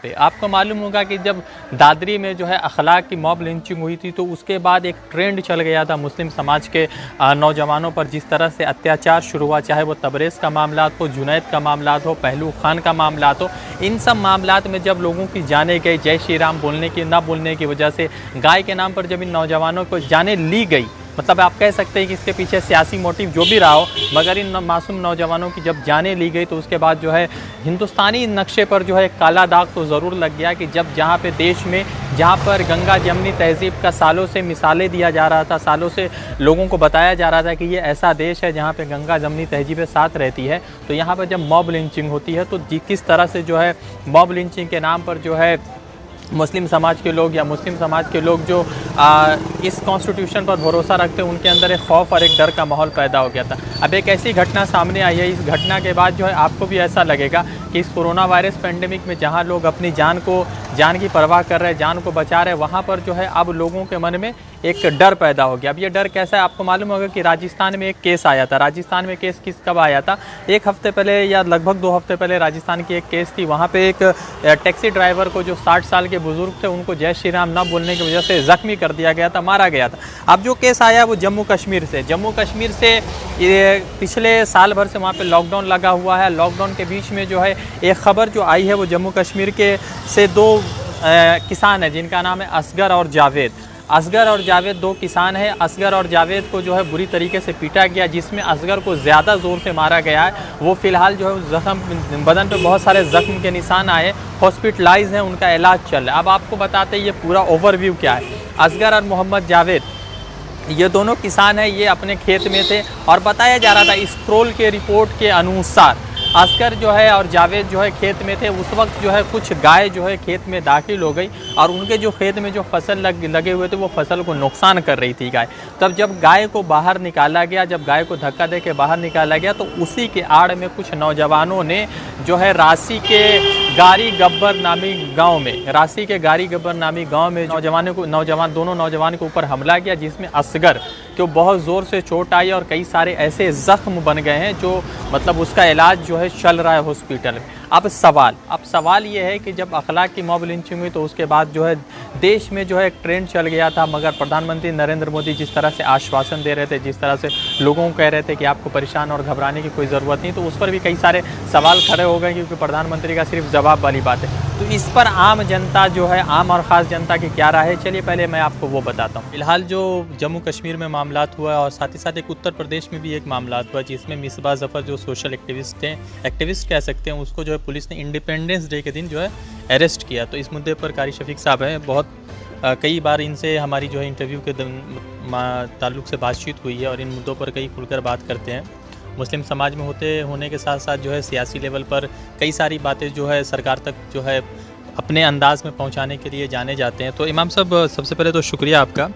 पे। आपको मालूम होगा कि जब दादरी में जो है अखलाक की मॉब लिंचिंग हुई थी तो उसके बाद एक ट्रेंड चल गया था मुस्लिम समाज के नौजवानों पर, जिस तरह से अत्याचार शुरू हुआ, चाहे वो तबरेज़ का मामला हो, जुनैद का मामला हो, पहलू खान का मामला हो। इन सब मामलात में जब लोगों की जाने गई, जय श्री राम बोलने की ना बोलने की वजह से, गाय के नाम पर जब इन नौजवानों को जाने ली गई, मतलब आप कह सकते हैं कि इसके पीछे सियासी मोटिव जो भी रहा हो, मगर इन मासूम नौजवानों की जब जाने ली गई तो उसके बाद जो है हिंदुस्तानी नक्शे पर जो है काला दाग तो ज़रूर लग गया कि जब जहाँ पे देश में, जहाँ पर गंगा जमनी तहज़ीब का सालों से मिसालें दिया जा रहा था, सालों से लोगों को बताया जा रहा था कि ये ऐसा देश है जहाँ पे गंगा जमनी तहज़ीबें साथ रहती है, तो यहाँ पर जब मॉब लिंचिंग होती है तो किस तरह से जो है मॉब लिंचिंग के नाम पर जो है मुस्लिम समाज के लोग या मुस्लिम समाज के लोग जो इस कॉन्स्टिट्यूशन पर भरोसा रखते हैं, उनके अंदर एक खौफ और एक डर का माहौल पैदा हो गया था। अब एक ऐसी घटना सामने आई है, इस घटना के बाद जो है आपको भी ऐसा लगेगा कि इस कोरोना वायरस पेंडेमिक में जहां लोग अपनी जान की परवाह कर रहे हैं, जान को बचा रहे हैं, वहाँ पर जो है अब लोगों के मन में एक डर पैदा हो गया। अब ये डर कैसा है, आपको मालूम होगा कि राजस्थान में एक केस आया था। राजस्थान में केस कब आया था? एक हफ्ते पहले या लगभग 2 हफ्ते पहले राजस्थान की एक केस थी। वहाँ पे एक टैक्सी ड्राइवर को, जो 60 साल के बुजुर्ग थे, उनको जय श्री राम न बोलने की वजह से जख्मी कर दिया गया था, मारा गया था। अब जो केस आया वो जम्मू कश्मीर से पिछले साल भर से वहाँ पे लॉकडाउन लगा हुआ है। लॉकडाउन के बीच में जो है एक खबर जो आई है वो जम्मू कश्मीर के से 2 किसान हैं जिनका नाम है असगर और जावेद। असगर और जावेद 2 किसान हैं। असगर और जावेद को जो है बुरी तरीके से पीटा गया, जिसमें असगर को ज़्यादा ज़ोर से मारा गया है। वो फ़िलहाल जो है ज़ख्म, बदन पे बहुत सारे ज़ख्म के निशान आए, हॉस्पिटलाइज हैं, उनका इलाज चल रहा है। अब आपको बताते हैं ये पूरा ओवरव्यू क्या है। असगर और मोहम्मद जावेद ये दोनों किसान हैं, ये अपने खेत में थे और बताया जा रहा था स्क्रोल के रिपोर्ट के अनुसार असगर जो है और जावेद जो है खेत में थे। उस वक्त जो है कुछ गाय जो है खेत में दाखिल हो गई और उनके जो खेत में जो फसल लगे हुए थे वो फसल को नुकसान कर रही थी गाय। तब जब गाय को बाहर निकाला गया, जब गाय को धक्का दे के बाहर निकाला गया तो उसी के आड़ में कुछ नौजवानों ने जो है राशि के गारी गब्बर नामी गांव में दोनों नौजवान के ऊपर हमला किया, जिसमें असगर को बहुत ज़ोर से चोट आई और कई सारे ऐसे ज़ख्म बन गए हैं जो मतलब उसका इलाज जो है चल रहा है हॉस्पिटल में। अब सवाल ये है कि जब अखलाक की मॉब लिंचिंग हुई तो उसके बाद जो है देश में जो है एक ट्रेंड चल गया था, मगर प्रधानमंत्री नरेंद्र मोदी जिस तरह से आश्वासन दे रहे थे, जिस तरह से लोगों को कह रहे थे कि आपको परेशान और घबराने की कोई ज़रूरत नहीं, तो उस पर भी कई सारे सवाल खड़े हो गए क्योंकि प्रधानमंत्री का सिर्फ जवाब वाली बात है। तो इस पर आम जनता जो है, आम और ख़ास जनता की क्या राय है, चलिए पहले मैं आपको वो बताता हूँ। फिलहाल जो जम्मू कश्मीर में मामलात हुआ और साथ ही साथ एक उत्तर प्रदेश में भी एक मामलात हुआ जिसमें मिसबा ज़फ़र जो सोशल एक्टिविस्ट कह सकते हैं, उसको जो है पुलिस ने इंडिपेंडेंस डे के दिन जो है अरेस्ट किया। तो इस मुद्दे पर कारी शफीक साहब हैं, बहुत कई बार इनसे हमारी जो है इंटरव्यू के ताल्लुक से बातचीत हुई है और इन मुद्दों पर कई खुलकर बात करते हैं। मुस्लिम समाज में होने के साथ साथ जो है सियासी लेवल पर कई सारी बातें जो है सरकार तक जो है अपने अंदाज में पहुंचाने के लिए जाने जाते हैं। तो इमाम साहब, सबसे पहले तो शुक्रिया आपका।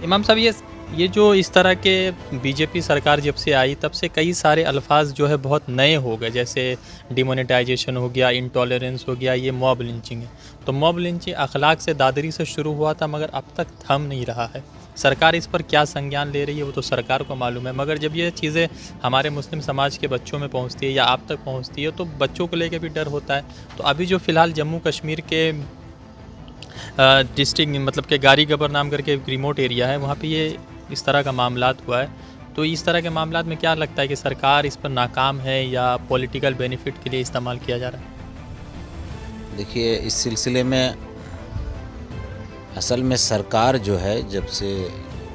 इमाम साहब, ये जो इस तरह के बीजेपी सरकार जब से आई तब से कई सारे अल्फाज जो है बहुत नए हो गए, जैसे डिमोनेटाइजेशन हो गया, इंटॉलरेंस हो गया, ये मॉब लिंचिंग है। तो मॉब लिंचिंग अखलाक से दादरी से शुरू हुआ था मगर अब तक थम नहीं रहा है। सरकार इस पर क्या संज्ञान ले रही है वो तो सरकार को मालूम है, मगर जब ये चीज़ें हमारे मुस्लिम समाज के बच्चों में पहुंचती है या आप तक पहुंचती है तो बच्चों को लेकर भी डर होता है। तो अभी जो फ़िलहाल जम्मू कश्मीर के डिस्ट्रिक्ट मतलब के गारी गबर नाम करके एक रिमोट एरिया है, वहाँ पे ये इस तरह का मामलात हुआ है। तो इस तरह के मामलात में क्या लगता है कि सरकार इस पर नाकाम है या पॉलिटिकल बेनिफिट के लिए इस्तेमाल किया जा रहा है? देखिए, इस सिलसिले में असल में सरकार जो है, जब से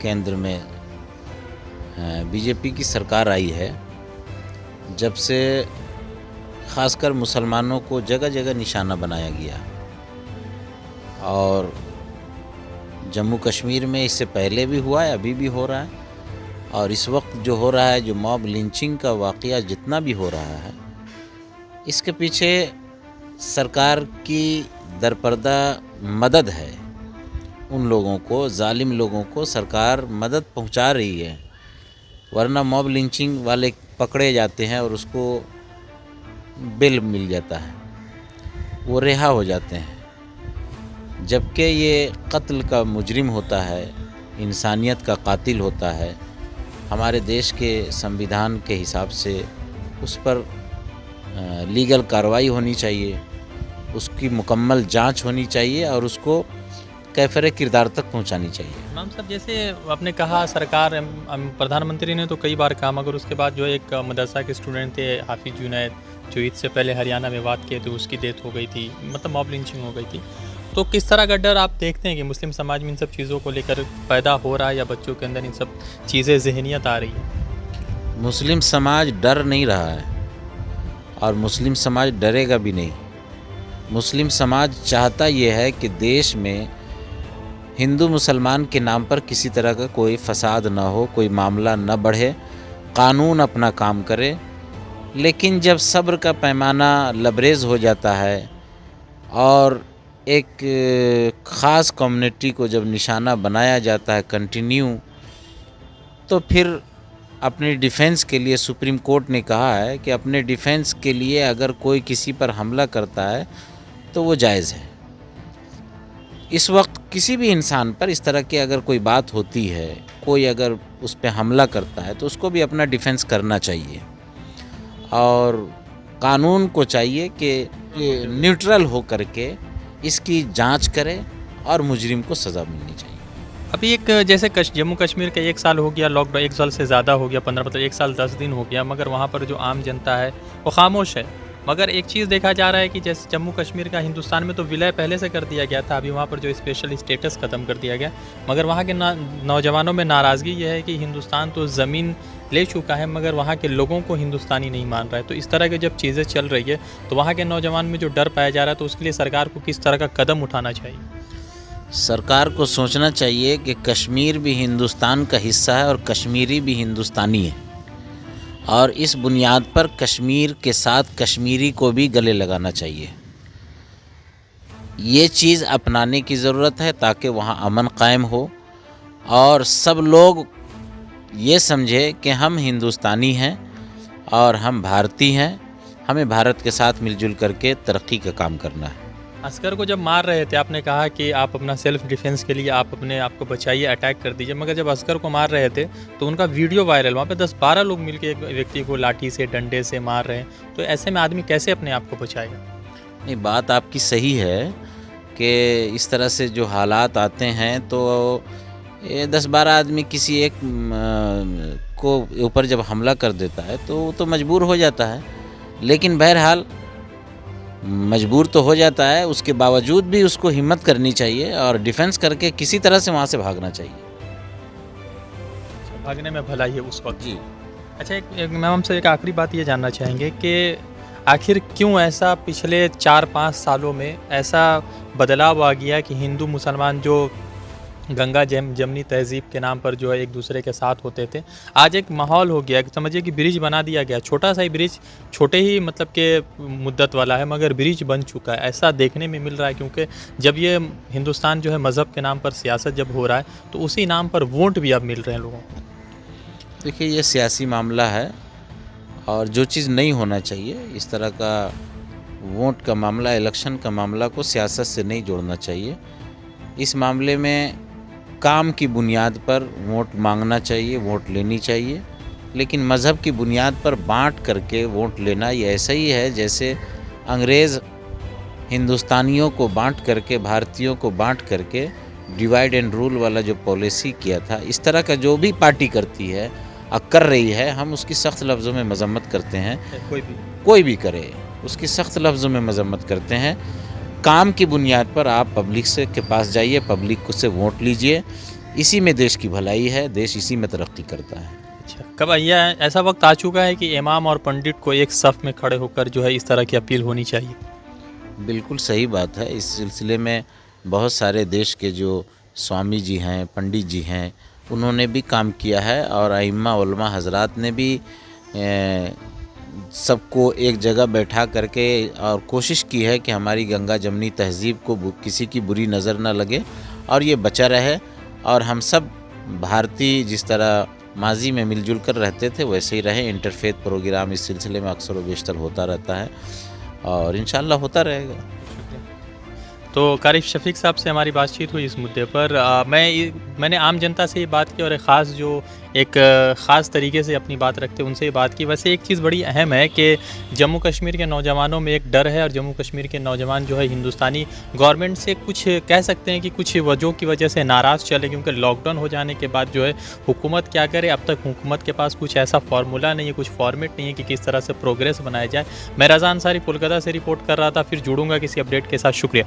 केंद्र में बीजेपी की सरकार आई है, जब से ख़ासकर मुसलमानों को जगह जगह निशाना बनाया गया और जम्मू कश्मीर में इससे पहले भी हुआ है, अभी भी हो रहा है और इस वक्त जो हो रहा है, जो मॉब लिंचिंग का वाक़या जितना भी हो रहा है, इसके पीछे सरकार की दरपर्दा मदद है। उन लोगों को, जालिम लोगों को सरकार मदद पहुंचा रही है, वरना मॉब लिंचिंग वाले पकड़े जाते हैं और उसको बेल मिल जाता है, वो रिहा हो जाते हैं। जबकि ये कत्ल का मुजरिम होता है, इंसानियत का कातिल होता है। हमारे देश के संविधान के हिसाब से उस पर लीगल कार्रवाई होनी चाहिए उसकी मुकम्मल जांच होनी चाहिए और उसको कैफरे किरदार तक पहुंचानी चाहिए। इमाम साहब, जैसे आपने कहा सरकार प्रधानमंत्री ने तो कई बार कहा, मगर उसके बाद जो एक मदरसा के स्टूडेंट थे हाफिज जुनैद, जो ईद से पहले हरियाणा में बात किए थे, उसकी डेथ हो गई थी, मतलब मॉब लिंचिंग हो गई थी। तो किस तरह का डर आप देखते हैं कि मुस्लिम समाज में इन सब चीज़ों को लेकर पैदा हो रहा है, या बच्चों के अंदर इन सब चीज़ें ज़हनियत आ रही है? मुस्लिम समाज डर नहीं रहा है और मुस्लिम समाज डरेगा भी नहीं। मुस्लिम समाज चाहता ये है कि देश में हिंदू मुसलमान के नाम पर किसी तरह का कोई फसाद ना हो, कोई मामला न बढ़े, कानून अपना काम करे। लेकिन जब सब्र का पैमाना लबरेज हो जाता है और एक ख़ास कम्युनिटी को जब निशाना बनाया जाता है कंटिन्यू, तो फिर अपनी डिफेंस के लिए सुप्रीम कोर्ट ने कहा है कि अपने डिफेंस के लिए अगर कोई किसी पर हमला करता है तो वो जायज़ है। इस वक्त किसी भी इंसान पर इस तरह की अगर कोई बात होती है, कोई अगर उस पर हमला करता है, तो उसको भी अपना डिफेंस करना चाहिए और कानून को चाहिए कि न्यूट्रल हो करके इसकी जांच करे और मुजरिम को सज़ा मिलनी चाहिए। अभी एक जैसे जम्मू कश्मीर का 1 साल हो गया लॉकडाउन, 1 साल से ज़्यादा हो गया, 15 मतलब 1 साल 10 दिन हो गया, मगर वहाँ पर जो आम जनता है वो खामोश है। मगर एक चीज़ देखा जा रहा है कि जैसे जम्मू कश्मीर का हिंदुस्तान में तो विलय पहले से कर दिया गया था, अभी वहाँ पर जो स्पेशल स्टेटस ख़त्म कर दिया गया, मगर वहाँ के नौजवानों में नाराज़गी ये है कि हिंदुस्तान तो ज़मीन ले चुका है, मगर वहाँ के लोगों को हिंदुस्तानी नहीं मान रहा है। तो इस तरह की जब चीज़ें चल रही है, तो वहाँ के नौजवान में जो डर पाया जा रहा है, तो उसके लिए सरकार को किस तरह का कदम उठाना चाहिए? सरकार को सोचना चाहिए कि कश्मीर भी हिंदुस्तान का हिस्सा है और कश्मीरी भी हिंदुस्तानी है, और इस बुनियाद पर कश्मीर के साथ कश्मीरी को भी गले लगाना चाहिए। ये चीज़ अपनाने की ज़रूरत है ताकि वहाँ अमन कायम हो और सब लोग ये समझे कि हम हिंदुस्तानी हैं और हम भारतीय हैं, हमें भारत के साथ मिलजुल करके तरक्की का काम करना है। असगर को जब मार रहे थे, आपने कहा कि आप अपना सेल्फ डिफेंस के लिए आप अपने आप को बचाइए, अटैक कर दीजिए, मगर जब असगर को मार रहे थे तो उनका वीडियो वायरल, वहाँ पे 10-12 लोग मिलकर एक व्यक्ति को लाठी से, डंडे से मार रहे हैं। तो ऐसे में आदमी कैसे अपने आप को बचाएगा? नहीं, बात आपकी सही है कि इस तरह से जो हालात आते हैं तो ये 10-12 आदमी किसी एक को ऊपर जब हमला कर देता है तो वो तो मजबूर हो जाता है, लेकिन बहरहाल मजबूर तो हो जाता है, उसके बावजूद भी उसको हिम्मत करनी चाहिए और डिफेंस करके किसी तरह से वहाँ से भागना चाहिए। भागने में भलाई है उस वक्त। जी। अच्छा, एक मैम हमसे एक आखिरी बात ये जानना चाहेंगे कि आखिर क्यों ऐसा पिछले 4-5 सालों में ऐसा बदलाव आ गया कि हिंदू मुसलमान जो गंगा जमनी तहज़ीब के नाम पर जो है एक दूसरे के साथ होते थे, आज एक माहौल हो गया कि समझिए कि ब्रिज बना दिया गया, छोटा सा ही ब्रिज, छोटे ही मतलब के मुद्दत वाला है, मगर ब्रिज बन चुका है। ऐसा देखने में मिल रहा है, क्योंकि जब ये हिंदुस्तान जो है मज़हब के नाम पर सियासत जब हो रहा है, तो उसी नाम पर वोट भी अब मिल रहे हैं लोगों को। देखिए, ये सियासी मामला है और जो चीज़ नहीं होना चाहिए, इस तरह का वोट का मामला, इलेक्शन का मामला को सियासत से नहीं जोड़ना चाहिए। इस मामले में काम की बुनियाद पर वोट मांगना चाहिए, वोट लेनी चाहिए, लेकिन मज़हब की बुनियाद पर बांट करके वोट लेना ये ऐसा ही है जैसे अंग्रेज़ हिंदुस्तानियों को बांट करके, भारतीयों को बांट करके डिवाइड एंड रूल वाला जो पॉलिसी किया था, इस तरह का जो भी पार्टी करती है और कर रही है, हम उसकी सख्त लफ्ज़ों में मजम्मत करते हैं। कोई भी करे उसकी सख्त लफ्ज़ों में मजम्मत करते हैं। काम की बुनियाद पर आप पब्लिक से के पास जाइए, पब्लिक को से वोट लीजिए, इसी में देश की भलाई है, देश इसी में तरक्की करता है। अच्छा, कब यह ऐसा वक्त आ चुका है कि इमाम और पंडित को एक सफ़ में खड़े होकर जो है इस तरह की अपील होनी चाहिए? बिल्कुल सही बात है। इस सिलसिले में बहुत सारे देश के जो स्वामी जी हैं, पंडित जी हैं, उन्होंने भी काम किया है और अइम्मा उलमा हजरात ने भी सबको एक जगह बैठा करके और कोशिश की है कि हमारी गंगा जमनी तहज़ीब को किसी की बुरी नज़र न लगे और ये बचा रहे, और हम सब भारतीय जिस तरह माजी में मिलजुल कर रहते थे वैसे ही रहे। इंटरफेथ प्रोग्राम इस सिलसिले में अक्सर व बेशतर होता रहता है और इंशाअल्लाह होता रहेगा। तो कारिफ शफीक साहब से हमारी बातचीत हुई इस मुद्दे पर। मैंने आम जनता से ये बात की और एक ख़ास तरीके से अपनी बात रखते उनसे ये बात की। वैसे एक चीज़ बड़ी अहम है कि जम्मू कश्मीर के नौजवानों में एक डर है और जम्मू कश्मीर के नौजवान जो है हिंदुस्तानी गवर्नमेंट से कुछ कह सकते हैं कि कुछ वजहों की वजह से नाराज़ चले, क्योंकि लॉकडाउन हो जाने के बाद जो है हुकूमत क्या करे, अब तक हुकूमत के पास कुछ ऐसा फार्मूला नहीं है, कुछ फॉर्मेट नहीं है कि किस तरह से प्रोग्रेस बनाया जाए। मैं रज़ा अंसारी कोलकाता से रिपोर्ट कर रहा था, फिर जुड़ूंगा किसी अपडेट के साथ। शुक्रिया।